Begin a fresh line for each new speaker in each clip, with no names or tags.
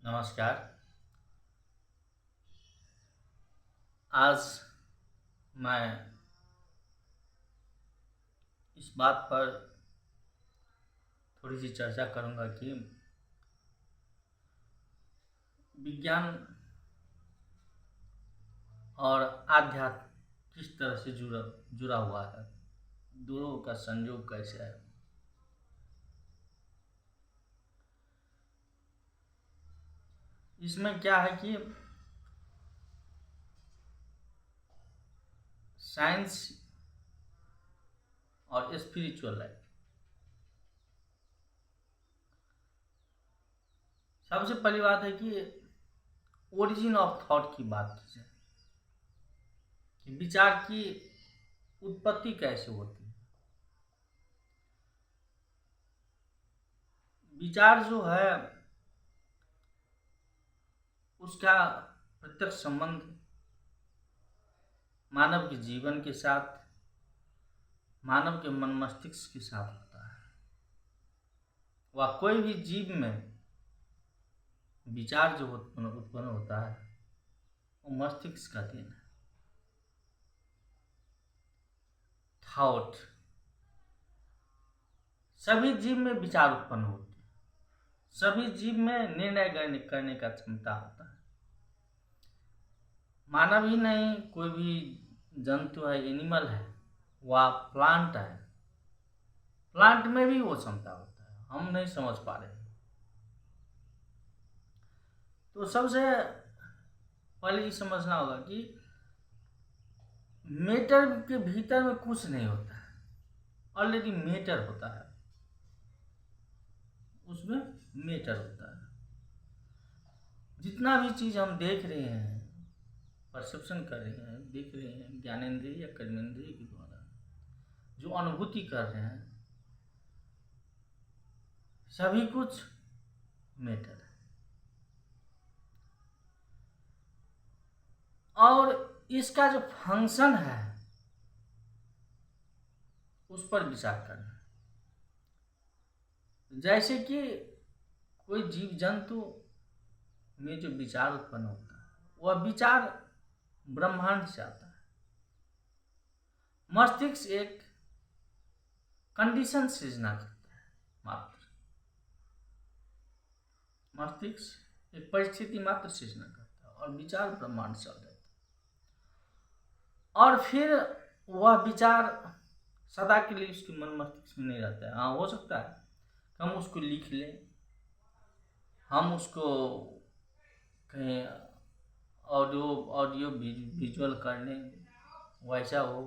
नमस्कार। आज मैं इस बात पर थोड़ी सी चर्चा करूंगा कि विज्ञान और आध्यात्म किस तरह से जुड़ा जुड़ा हुआ है, दोनों का संयोग कैसे है। इसमें क्या है कि साइंस और स्पिरिचुअल लाइफ, सबसे पहली बात है कि ओरिजिन ऑफ थॉट की बात की जाए कि विचार की उत्पत्ति कैसे होती है। विचार जो है उसका प्रत्यक्ष संबंध मानव के जीवन के साथ, मानव के मन मस्तिष्क के साथ होता है। वह कोई भी जीव में विचार जो उत्पन्न होता है वो मस्तिष्क का देन है। थॉट, सभी जीव में विचार उत्पन्न होते हैं, सभी जीव में निर्णय करने का क्षमता होता है। मानव ही नहीं, कोई भी जंतु है, एनिमल है, वह प्लांट है, प्लांट में भी वो क्षमता होता है, हम नहीं समझ पा रहे हैं। तो सबसे पहले ये समझना होगा कि मेटर के भीतर में कुछ नहीं होता है, ऑलरेडी मेटर होता है, उसमें मेटर होता है। जितना भी चीज हम देख रहे हैं, परसेप्शन कर रहे हैं, देख रहे हैं, ज्ञानेंद्रिय या कर्मेंद्रिय के द्वारा जो अनुभूति कर रहे हैं, सभी कुछ मेटर है। और इसका जो फंक्शन है उस पर विचार करना। जैसे कि कोई जीव जंतु में जो विचार उत्पन्न होता है, वह विचार ब्रह्मांड से आता है। मस्तिष्क एक कंडीशन सृजना करता है मात्र, मस्तिष्क एक परिस्थिति मात्र सृजना करता है और विचार ब्रह्मांड से आता है। और फिर वह विचार सदा के लिए उसके मन मस्तिष्क में नहीं रहता है। हाँ, हो सकता है हम उसको लिख लें, हम उसको कहीं ऑडियो ऑडियो विजुअल कर लें, वैसा हो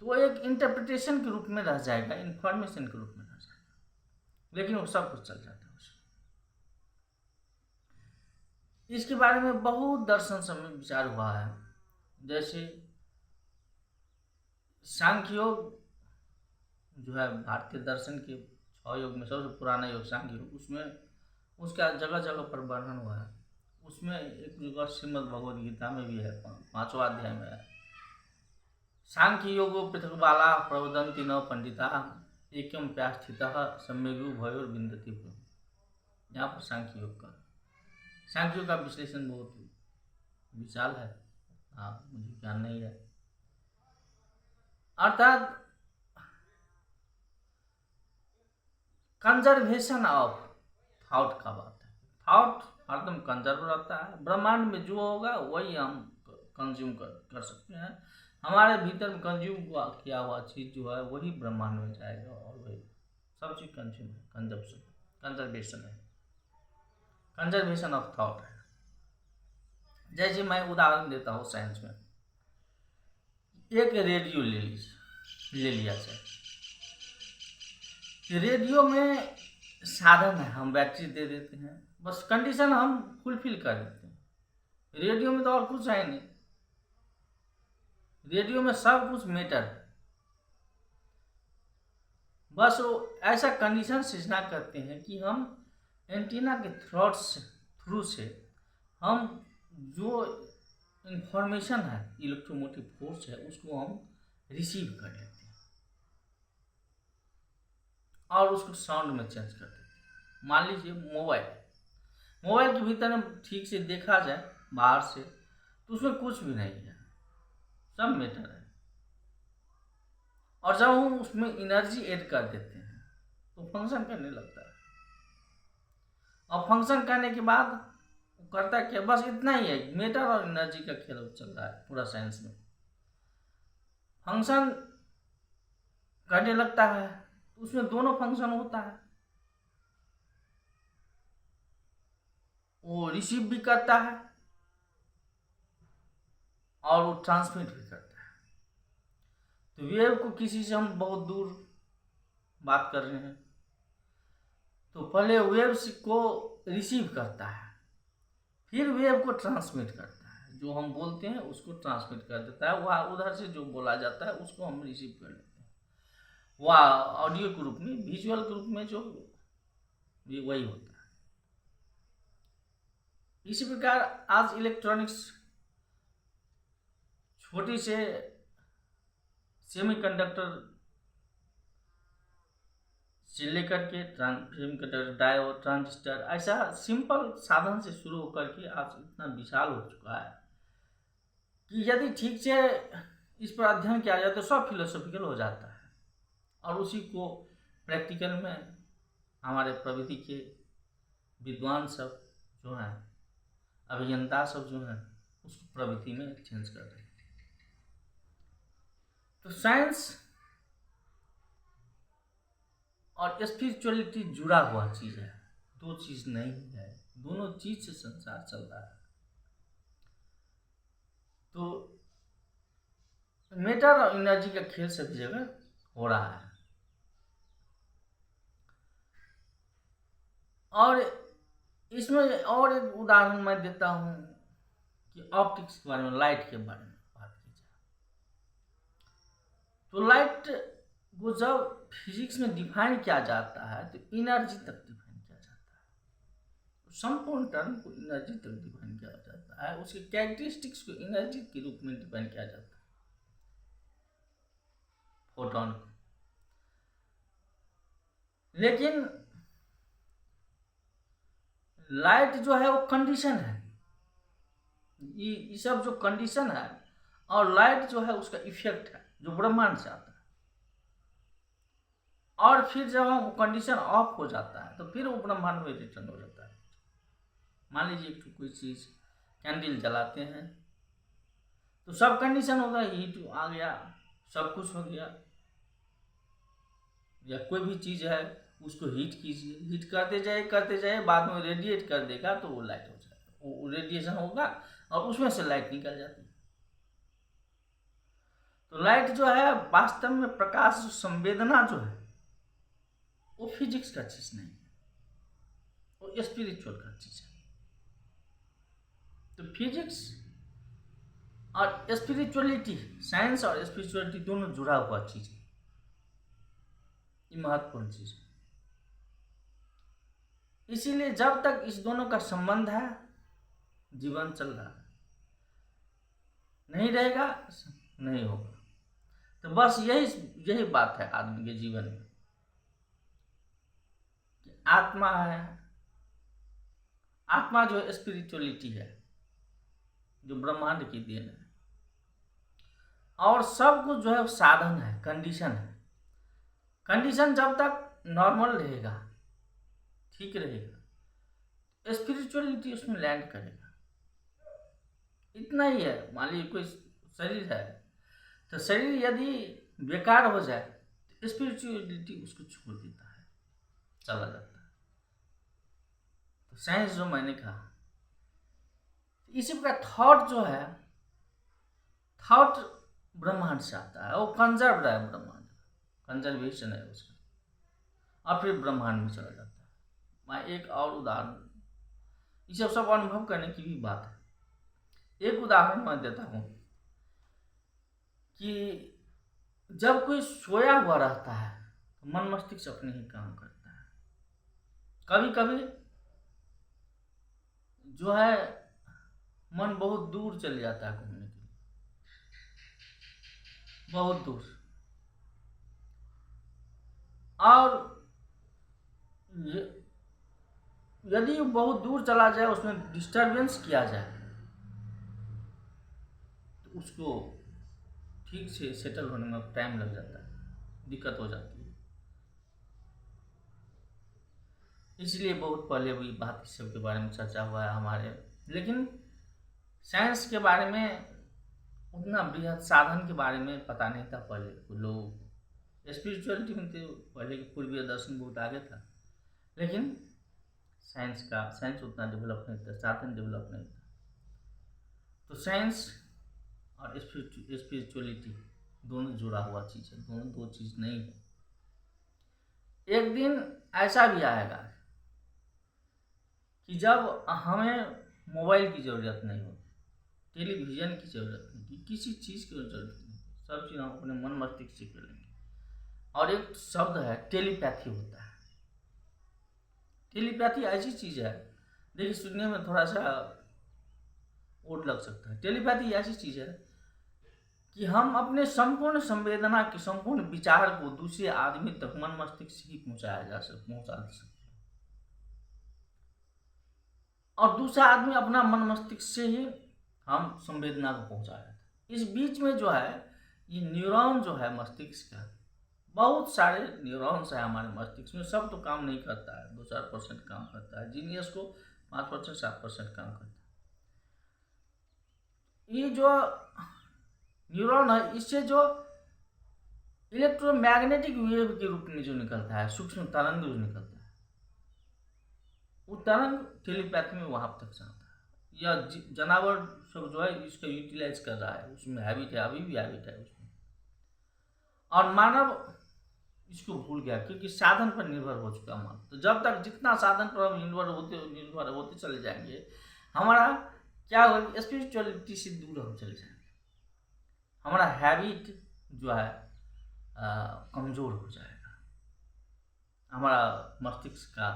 तो एक इंटरप्रिटेशन के रूप में रह जाएगा, इंफॉर्मेशन के रूप में रह जाएगा, लेकिन वो सब कुछ चल जाता है उसमें। इसके बारे में बहुत दर्शन समय विचार हुआ है। जैसे सांख्य योग जो है भारतीय दर्शन के 6 योग में सबसे पुराना योग सांख्य योग, उसमें उसका जगह जगह पर वर्णन हुआ है। उसमें एक जगह श्रीमद् भगवद गीता में भी है, 5वां अध्याय में है, सांख्य योगो पृथक बाला प्रवदंती न पंडिता एकम प्यास्थित सम्यगु भयोर बिंदति। यहाँ पर सांख्य योग का विश्लेषण बहुत विशाल है। हाँ, मुझे ज्ञान नहीं है। अर्थात कंजर्वेशन ऑफ थॉट का बात है। थॉट हरदम कंजर्व रहता है, ब्रह्मांड में जो होगा वही हम कंज्यूम कर सकते हैं। हमारे भीतर में कंज्यूम किया हुआ चीज जो है वही ब्रह्मांड में जाएगा और वही सब चीज कंज्यूम है, कंजर्वेशन है, कंजर्वेशन ऑफ थॉट है। जैसे मैं उदाहरण देता हूँ, साइंस में एक रेडियो ले लिया जाए। रेडियो में साधन है, हम बैटरी दे देते हैं, बस कंडीशन हम फुलफिल कर देते हैं। रेडियो में तो और कुछ है नहीं, रेडियो में सब कुछ मेटर है। बस वो ऐसा कंडीशन सृजना करते हैं कि हम एंटीना के थ्रू से हम जो इंफॉर्मेशन है, इलेक्ट्रोमोटिव फोर्स है, उसको हम रिसीव कर लेते हैं और उसको साउंड में चेंज कर देते हैं। मान लीजिए मोबाइल के भीतर में ठीक से देखा जाए बाहर से तो उसमें कुछ भी नहीं है, सब मैटर है। और जब हम उसमें एनर्जी ऐड कर देते हैं तो फंक्शन करने लगता है। और फंक्शन करने के बाद करता क्या, बस इतना ही है, मैटर और एनर्जी का खेल चल रहा है पूरा साइंस में। फंक्शन करने लगता है तो उसमें दोनों फंक्शन होता है, वो रिसीव भी करता है और वो ट्रांसमिट भी करता है। तो वेव को किसी से हम बहुत दूर बात कर रहे हैं तो पहले वेव्स को रिसीव करता है, फिर वेव को ट्रांसमिट करता है, जो हम बोलते हैं उसको ट्रांसमिट कर देता है, वह उधर से जो बोला जाता है उसको हम रिसीव कर लेते हैं, वह ऑडियो के रूप में, विजुअल के रूप में जो भी वही होता है। इसी प्रकार आज इलेक्ट्रॉनिक्स छोटी से सेमीकंडक्टर से लेकर के सेमीकंडक्टर, डायोड, ट्रांजिस्टर, ऐसा सिंपल साधन से शुरू होकर के आज इतना विशाल हो चुका है कि यदि ठीक से इस पर अध्ययन किया जाए तो सब फिलोसॉफिकल हो जाता है। और उसी को प्रैक्टिकल में हमारे प्रविधि के विद्वान सब जो हैं, अभियंता सब जो हैं, उसको प्रविधि में चेंज कर रहे हैं। तो साइंस और स्पिरिचुअलिटी जुड़ा हुआ चीज़ है, दो चीज़ नहीं है, दोनों चीज से संसार चल रहा है। तो मैटर और एनर्जी का खेल सभी जगह हो रहा है। और इसमें और एक उदाहरण मैं देता हूँ कि ऑप्टिक्स के बारे में, लाइट के बारे में बात की जाए तो लाइट को जब फिजिक्स में डिफाइन किया जाता है तो एनर्जी तक डिफाइन किया जाता है, संपूर्ण टर्म को एनर्जी तक डिफाइन किया जाता है, उसके कैरेक्टरिस्टिक्स को एनर्जी के रूप में डिफाइन किया जाता है, फोटोन को। लेकिन लाइट जो है वो कंडीशन है, ये सब जो कंडीशन है, और लाइट जो है उसका इफेक्ट है जो ब्रह्मांड से आता है। और फिर जब हम कंडीशन ऑफ हो जाता है तो फिर वो ब्रह्मांड में रिटर्न हो जाता है। मान लीजिए कोई चीज कैंडल जलाते हैं तो सब कंडीशन होगा, हीट आ गया, सब कुछ हो गया, या कोई भी चीज है उसको हीट कीजिए, हीट करते जाए बाद में रेडिएट कर देगा तो वो लाइट हो जाएगा, वो रेडिएशन होगा और उसमें से लाइट निकल जाती है। तो लाइट जो है वास्तव में प्रकाश संवेदना जो है वो फिजिक्स का चीज नहीं है, वो स्पिरिचुअल का चीज है। तो फिजिक्स और स्पिरिचुअलिटी, साइंस और स्पिरिचुअलिटी दोनों जुड़ा हुआ चीज है, ये महत्वपूर्ण चीज है। इसीलिए जब तक इस दोनों का संबंध है जीवन चल रहा है, नहीं रहेगा नहीं होगा। तो बस यही बात है आदमी के जीवन में कि आत्मा है, आत्मा जो है स्पिरिचुअलिटी है, जो ब्रह्मांड की देन है, और सब कुछ जो है साधन है, कंडीशन है। कंडीशन जब तक नॉर्मल रहेगा, ठीक रहेगा, स्पिरिचुअलिटी उसमें लैंड करेगा। इतना ही है। मान लीजिए कोई शरीर है तो शरीर यदि बेकार हो जाए तो स्पिरिचुअलिटी उसको छोड़ देता है, चला जाता है। तो साइंस जो मैंने कहा, इसी प्रकार थॉट जो है, थॉट ब्रह्मांड से आता है, वो कंजर्व है, ब्रह्मांड कंजर्वेशन है उसका, और फिर ब्रह्मांड में चला जाता है। मैं एक और उदाहरण, ये सब अनुभव करने की भी बात है। एक उदाहरण मैं देता हूँ कि जब कोई सोया हुआ रहता है तो मन मस्तिष्क अपने ही काम करता है। कभी कभी जो है मन बहुत दूर चले जाता है घूमने के लिए, बहुत दूर, और यदि बहुत दूर चला जाए, उसमें डिस्टरबेंस किया जाए, तो उसको ठीक से सेटल होने में टाइम लग जाता है, दिक्कत हो जाती है। इसलिए बहुत पहले भी बात इस सब के बारे में चर्चा हुआ है हमारे। लेकिन साइंस के बारे में उतना बृहद साधन के बारे में पता नहीं था पहले। लोग स्पिरिचुअलिटी में थे, पहले के पूर्वीय दर्शन बहुत आगे था, लेकिन साइंस उतना डेवलप नहीं था, साधन डेवलप नहीं था। तो साइंस और स्पिरिचुअलिटी दोनों जुड़ा हुआ चीज़ है, दोनों दो चीज़ नहीं है। एक दिन ऐसा भी आएगा कि जब हमें मोबाइल की ज़रूरत नहीं होगी, टेलीविज़न की ज़रूरत नहीं होगी, किसी चीज़ की ज़रूरत नहीं, सब चीज़ हम अपने मन मस्तिष्क से कर लेंगे। और एक शब्द है टेलीपैथी होता है। टेलीपैथी ऐसी चीज़ है, देखिए सुनने में थोड़ा सा ओड लग सकता है। टेलीपैथी ऐसी चीज़ है कि हम अपने संपूर्ण संवेदना के संपूर्ण विचार को दूसरे आदमी तक मन मस्तिष्क से ही पहुँचा सकते हैं, और दूसरा आदमी अपना मन मस्तिष्क से ही हम संवेदना को पहुँचा जाता है। इस बीच में जो है ये न्यूरॉन जो है मस्तिष्क का, बहुत सारे न्यूरॉन्स है हमारे मस्तिष्क में, सब तो काम नहीं करता है, 2-4% काम करता है, जीनियस को 5%, 7% काम करता है। ये जो न्यूरॉन है, इससे जो इलेक्ट्रोमैग्नेटिक वेव के रूप में जो निकलता है, सूक्ष्म तरंग जो निकलता है, वो तरंग टेलीपैथी में वहाँ तक जाता है। या जानवर सब जो है इसका यूटिलाइज कर रहा है, उसमें हैबिट है, अभी भी हैबिट है उसमें। और मानव इसको भूल गया, क्योंकि साधन पर निर्भर हो चुका मन। तो जब तक जितना साधन पर हम निर्भर होते चले जाएंगे, हमारा क्या होगा, स्पिरिचुअलिटी से दूर हम चले जाएंगे, हमारा हैबिट जो है कमज़ोर हो जाएगा। हमारा मस्तिष्क का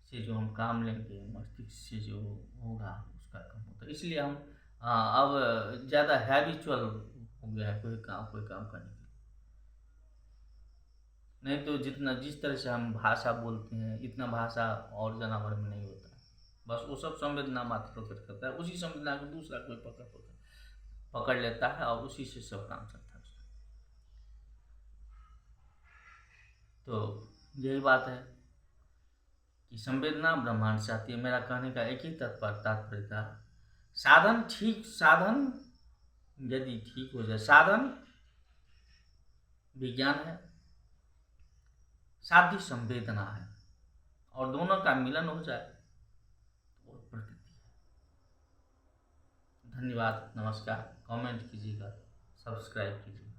से जो हम काम लेंगे, मस्तिष्क से जो होगा उसका कम होता है। इसलिए हम अब ज़्यादा हैबिचुअल हो गया है कोई काम करने के लिए। नहीं तो जिस तरह से हम भाषा बोलते हैं, इतना भाषा और जानवर में नहीं होता। बस वो सब संवेदना मात्र प्रकट करता है, उसी संवेदना को दूसरा कोई पकड़ लेता है और उसी से सब काम चलता है। तो यही बात है कि संवेदना ब्रह्मांड से आती है। मेरा कहने का एक ही तात्पर्य था, साधन यदि ठीक हो जाए, साधन विज्ञान है, साथ ही संवेदना है, और दोनों का मिलन हो जाए तो प्रकृति है। धन्यवाद, नमस्कार। कमेंट कीजिएगा, सब्सक्राइब कीजिएगा।